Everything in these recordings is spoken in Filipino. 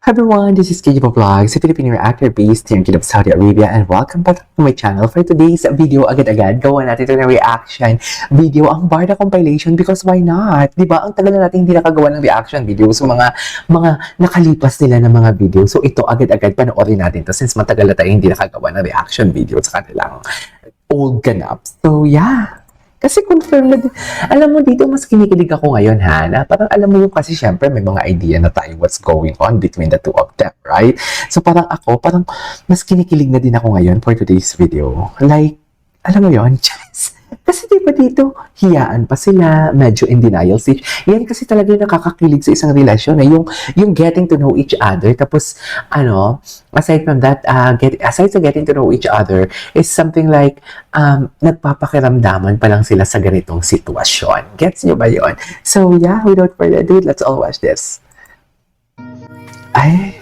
Hi everyone, this is KJ Vlogs, a Filipino actor based here in Kingdom of Saudi Arabia, and welcome back to my channel. For today's video, agad-agad, gawa natin ito na reaction video, ang Barda compilation, because why not? Diba? Ang tagal na natin hindi nakagawa ng reaction video so mga nakalipas nila ng mga video. So ito, agad-agad, panoorin natin to since matagal na tayo hindi nakagawa ng reaction video sa kanilang old ganap. So yeah. Kasi confirm na din. Alam mo dito, mas kinikilig ako ngayon, ha? Na parang alam mo yung kasi syempre may mga idea na tayo what's going on between the two of them, right? So parang ako, parang mas kinikilig na din ako ngayon for today's video. Like, alam mo yun? Kasi diba dito, hiyaan pa sila, medyo in denial stage. Yan kasi talaga yung nakakakilig sa isang relasyon. Yung getting to know each other. Tapos, aside from that, aside sa getting to know each other, is something like, nagpapakiramdaman pa lang sila sa ganitong sitwasyon. Gets nyo ba yun? So, yeah, without further ado, let's all watch this. Ay,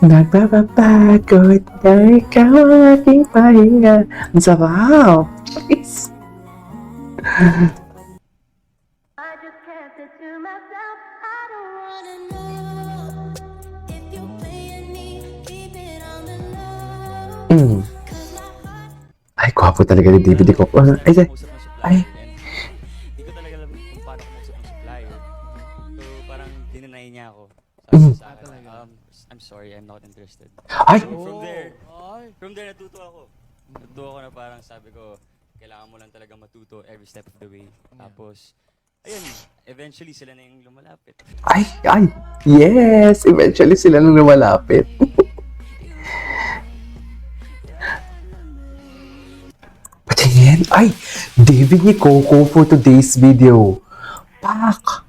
nagpapapagod na ikaw ang aking pahinga. Ang sarap! Yes. Ay, gwapo talaga ni David ko. Ay. Hindi ko talaga alam kung paano kumusap ng supplier. So, parang dinanay niya ako. Sabi sa akin, I'm sorry, I'm not interested. Ay! So, from there, natuto ako. Natuto ako na parang sabi ko, kailangan mo lang talaga matuto every step of the way. Tapos, ayun, eventually sila na yung lumalapit. Ay! Yes! Eventually sila nang lumalapit. Patingin! Ay! David ni Coco for today's video. Pak!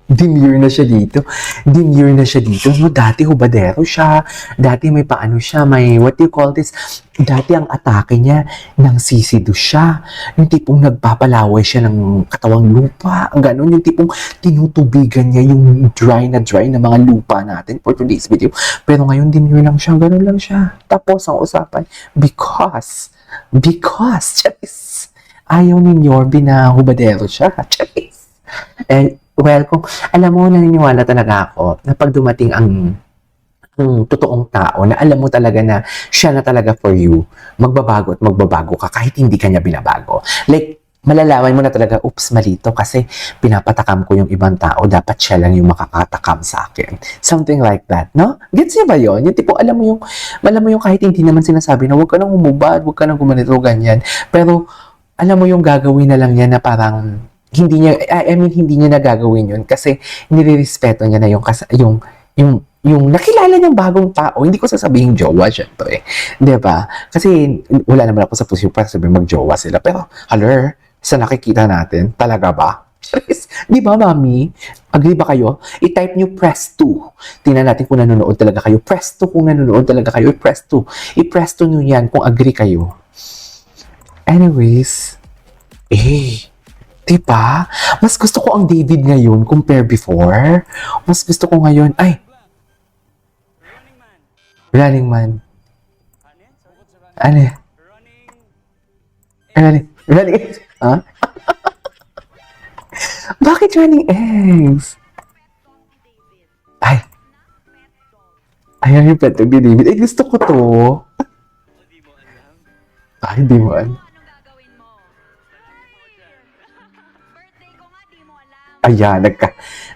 Demure na siya dito. No, dati hubadero siya. Dati may paano siya. May, what do you call this? Dati ang atake niya, nang sisido siya. Yung tipong nagpapalaway siya ng katawang lupa. Ang ganon, yung tipong tinutubigan niya yung dry na mga lupa natin for today's video. Pero ngayon, demure lang siya. Ganon lang siya. Tapos, ang usapan, because, charis, ayaw ni Yorby na hubadero siya. Charis. Well, kung alam mo, naniniwala talaga ako na pag dumating ang totoong tao na alam mo talaga na siya na talaga for you, magbabago at magbabago ka kahit hindi ka niya binabago. Like, malalaman mo na talaga, oops, malito kasi pinapatakam ko yung ibang tao, dapat siya lang yung makakatakam sa akin. Something like that, no? Gets niya ba yun? Yung tipo, alam mo yung kahit hindi naman sinasabi na huwag ka nang humubad, huwag ka nang gumanito, ganyan. Pero, alam mo yung gagawin na lang niya na parang hindi niya nagagawin yun kasi nilirespeto niya na yung nakilala niyang bagong tao. Hindi ko sasabihin jowa, syempre. Diba? Kasi wala naman ako sa puso para sabihin mag-jowa sila. Pero, sa nakikita natin, talaga ba? Di ba, mami? Agree ba kayo? I-type nyo press 2. Tingnan natin kung nanonood talaga kayo. Press 2 kung nanonood talaga kayo. I-press 2. I-press 2 nyo yan kung agree kayo. Anyways, diba? Mas gusto ko ang David ngayon compare before. Mas gusto ko ngayon, Running Man. Ano? Running eggs? Ha? Bakit running eggs? Ayan yung petog ni David. Gusto ko to. Hindi mo alam. Ayan,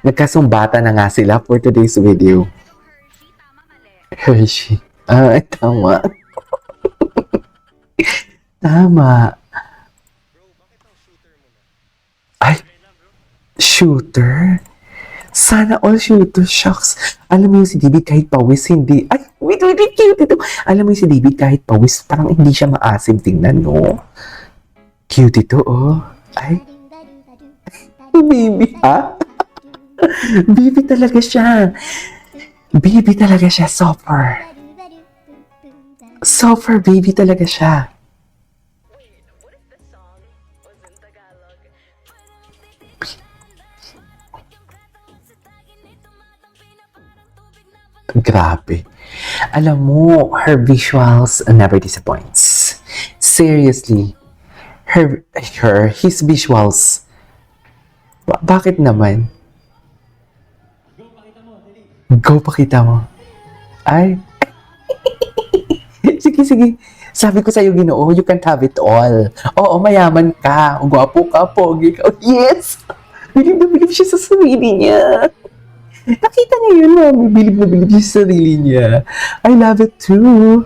nagkasumbata na nga sila for today's video. Hershey. Tama. Tama. Shooter? Sana all shooter. Shucks. Alam mo yung si David kahit pawis, hindi. Wait, cute ito. Alam mo yung si David kahit pawis, parang hindi siya maasim tingnan, no? Cute ito, oh. Baby, ha? Baby talaga siya. Super baby talaga siya. Grabe. Alam mo, her visuals never disappoints. Seriously. His visuals. Bakit naman? Go, pakita mo. Ay. Sige, sige. Sabi ko sa'yo, Ginoo, you can't have it all. Oo, mayaman ka. Gwapo ka, pogi ka. Oh, yes! Bilib na bilib siya sa sarili niya. Nakita niya yun, no? Bilib na bilib siya sa sarili niya. I love it too.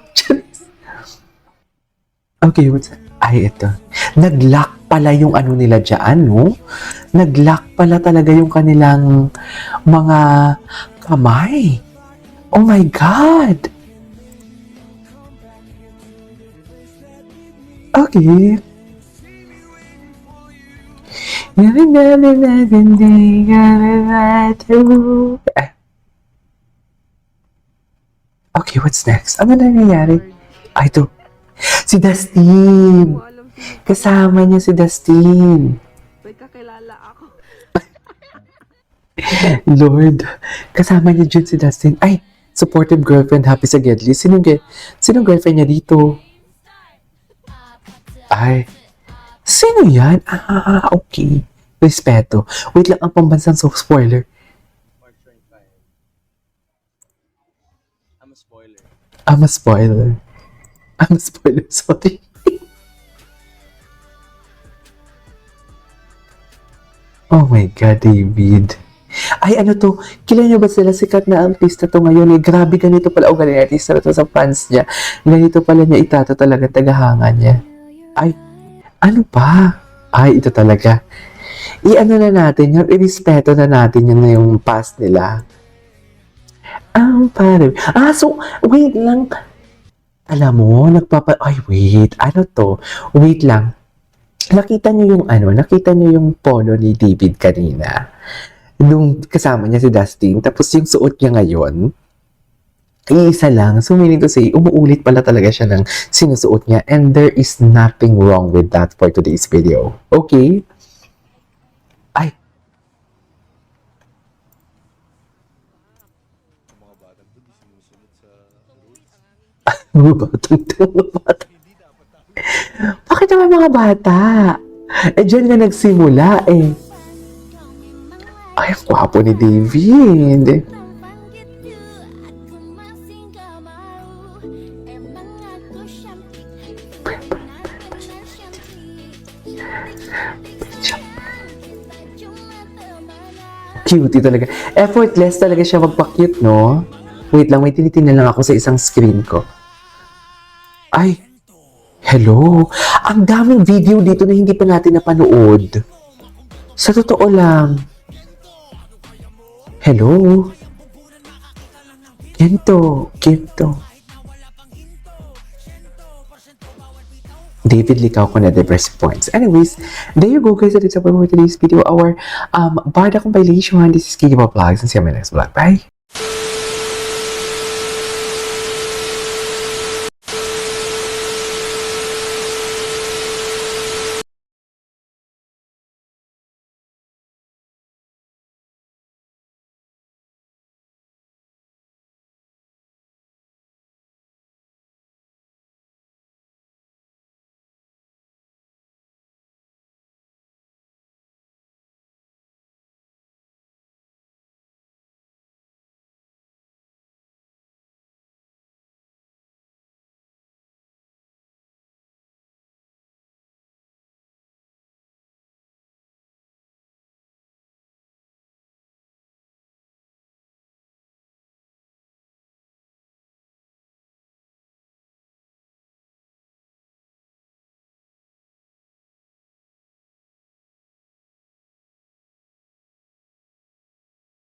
Okay, what's that? Ay, ito. Nag-lock pala yung ano nila dyan, no? Nag-lock pala talaga yung kanilang mga kamay. Oh my God! Okay. Okay, what's next? Ano na nangyayari? Ay, ito. Si Dustin. Ko alam si Kasama niya si Dustin. may kakilala ako. Lord. Kasama niya dyan si Dustin. Ay, supportive girlfriend, happy sa Gedli. Sinong girlfriend niya dito? Ay, sino yan? Okay. Respeto. Wait lang, ang pambansang spoiler. March 25. I'm a spoiler. I'm a spoiler. I'm a spoiler, sorry. Oh my God, David. Ay, ano to? Kilala niyo ba sila? Sikat na artista to ngayon. Eh, grabe, ganito pala. O, ganito artista na to sa fans niya. Ganito pala niya itato talaga tagahanga niya. Ay, ano pa? Ay, ito talaga. I-ano na natin yun. I-respeto na natin yun na yung past nila. Parang. So, wait lang. Alam mo, ay, wait. Ano to? Wait lang. Nakita niyo yung polo ni David kanina. Nung kasama niya si Dustin. Tapos yung suot niya ngayon, iisa lang. So, meaning to say, umuulit pala talaga siya ng sinusuot niya. And there is nothing wrong with that for today's video. Okay? Ay. Mga batang to, mga bata. Bakit naman mga bata? Eh, dyan nga nagsimula eh. Ay, ang gwapo ni David. Cutie talaga. Effortless talaga siya magpa-cute, no? Wait lang, may tinitingnan lang ako sa isang screen ko. Ay, hello. Ang daming video dito na hindi pa natin napanood. Sa totoo lang. Hello. Ginto. David Licao ko na diverse points. Anyways, there you go guys. That's it for today's video. Our Barda compilation. This is Kiki Vlogs and see you in my next vlog. Bye!